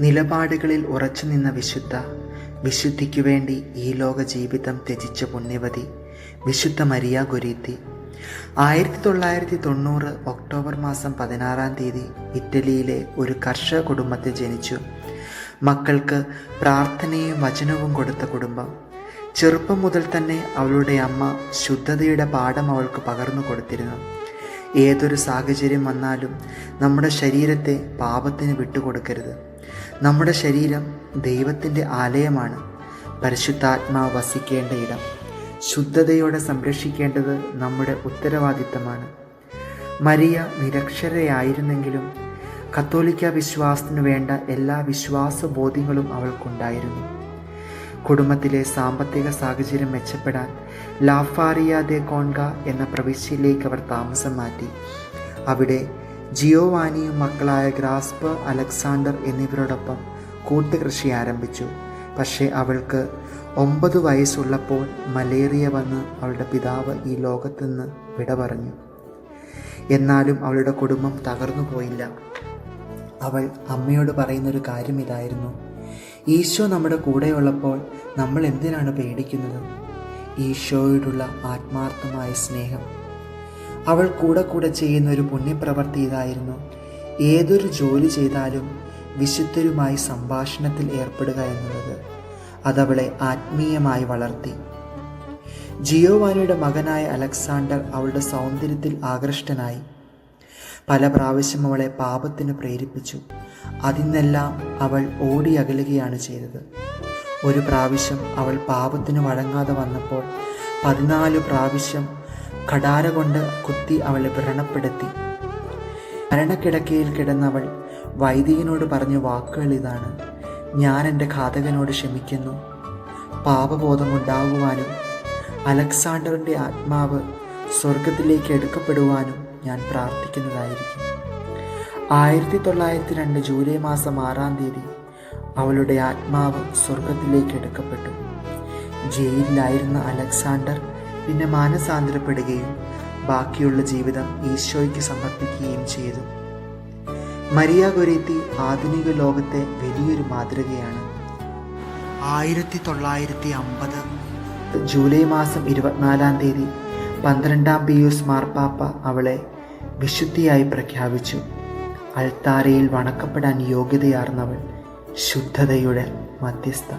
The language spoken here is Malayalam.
നിലപാടുകളിൽ ഉറച്ചുനിന്ന വിശുദ്ധിക്കു വേണ്ടി ഈ ലോക ജീവിതം ത്യജിച്ച പുണ്യവതി വിശുദ്ധ മരിയ ഗൊരീത്തി 1990 ഒക്ടോബർ മാസം 16 ഇറ്റലിയിലെ ഒരു കർഷക കുടുംബത്തിൽ ജനിച്ചു. മക്കൾക്ക് പ്രാർത്ഥനയും വചനവും കൊടുത്ത കുടുംബം. ചെറുപ്പം മുതൽ തന്നെ അവളുടെ അമ്മ ശുദ്ധതയുടെ പാഠം അവൾക്ക് പകർന്നു കൊടുത്തിരുന്നു. ഏതൊരു സാഹചര്യം വന്നാലും നമ്മുടെ ശരീരത്തെ പാപത്തിന് വിട്ടുകൊടുക്കരുത്. നമ്മുടെ ശരീരം ദൈവത്തിൻ്റെ ആലയമാണ്, പരിശുദ്ധാത്മാവ് വസിക്കേണ്ട ഇടം. ശുദ്ധതയോടെ സംരക്ഷിക്കേണ്ടത് നമ്മുടെ ഉത്തരവാദിത്തമാണ്. മരിയ നിരക്ഷരയായിരുന്നെങ്കിലും കത്തോലിക്ക വിശ്വാസത്തിനു വേണ്ട എല്ലാ വിശ്വാസബോധ്യങ്ങളും അവൾക്കുണ്ടായിരുന്നു. കുടുംബത്തിലെ സാമ്പത്തിക സാഹചര്യം മെച്ചപ്പെടാൻ ലാഫാറിയ ദെ കോൺഗ എന്ന പ്രവിശ്യയിലേക്ക് അവർ താമസം മാറ്റി. അവിടെ ജിയോവാനിയും മക്കളായ ഗ്രാസ്പർ, അലക്സാണ്ടർ എന്നിവരോടൊപ്പം കൂട്ടുകൃഷി ആരംഭിച്ചു. പക്ഷേ അവൾക്ക് 9 വയസ്സുള്ളപ്പോൾ മലേറിയ വന്ന് അവളുടെ പിതാവ് ഈ ലോകത്തു നിന്ന് വിട പറഞ്ഞു. എന്നാലും അവളുടെ കുടുംബം തകർന്നു പോയില്ല. അവൾ അമ്മയോട് പറയുന്നൊരു കാര്യം ഇതായിരുന്നു: ഈശോ നമ്മുടെ കൂടെയുള്ളപ്പോൾ നമ്മൾ എന്തിനാണ് പേടിക്കുന്നത്? ഈശോയോടുള്ള ആത്മാർത്ഥമായ സ്നേഹം. അവൾ കൂടെ ചെയ്യുന്ന ഒരു പുണ്യപ്രവൃത്തി ഇതായിരുന്നു: ഏതൊരു ജോലി ചെയ്താലും വിശുദ്ധരുമായി സംഭാഷണത്തിൽ ഏർപ്പെടുക എന്നുള്ളത്. അതവളെ ആത്മീയമായി വളർത്തി. ജിയോവാനിയുടെ മകനായ അലക്സാണ്ടർ അവളുടെ സൗന്ദര്യത്തിൽ ആകൃഷ്ടനായി. പല പ്രാവശ്യം അവളെ പാപത്തിന് പ്രേരിപ്പിച്ചു. അതിനെല്ലാം അവൾ ഓടി അകലുകയാണ് ചെയ്തത്. ഒരു പ്രാവശ്യം അവൾ പാപത്തിന് വഴങ്ങാതെ വന്നപ്പോൾ 14 പ്രാവശ്യം കടാര കൊണ്ട് കുത്തി അവളെ വ്രണപ്പെടുത്തി. മരണക്കിടക്കയിൽ കിടന്നവൾ വൈദികനോട് പറഞ്ഞ വാക്കുകൾ ഇതാണ്: ഞാൻ എൻ്റെ ഘാതകനോട് ക്ഷമിക്കുന്നു. പാപബോധമുണ്ടാകുവാനും അലക്സാണ്ടറിൻ്റെ ആത്മാവ് സ്വർഗത്തിലേക്ക് എടുക്കപ്പെടുവാനും ഞാൻ പ്രാർത്ഥിക്കുന്നതായിരിക്കും. 1902 ജൂലൈ മാസം 6 അവളുടെ ആത്മാവ് സ്വർഗത്തിലേക്ക് എടുക്കപ്പെട്ടു. ജയിലിലായിരുന്ന അലക്സാണ്ടർ പിന്നെ മാനസാന്തരപ്പെടുകയും ബാക്കിയുള്ള ജീവിതം ഈശോയ്ക്ക് സമർപ്പിക്കുകയും ചെയ്തു. മരിയ ഗൊരീത്തി ആധുനിക ലോകത്തെ വലിയൊരു മാതൃകയാണ്. 1950 ജൂലൈ മാസം 24 12 പിയൂസ് മാർപ്പാപ്പ അവളെ വിശുദ്ധിയായി പ്രഖ്യാപിച്ചു. അൾത്താരയിൽ വണക്കപ്പെടാൻ യോഗ്യതയാർന്നവൾ, ശുദ്ധതയുടെ മധ്യസ്ഥ.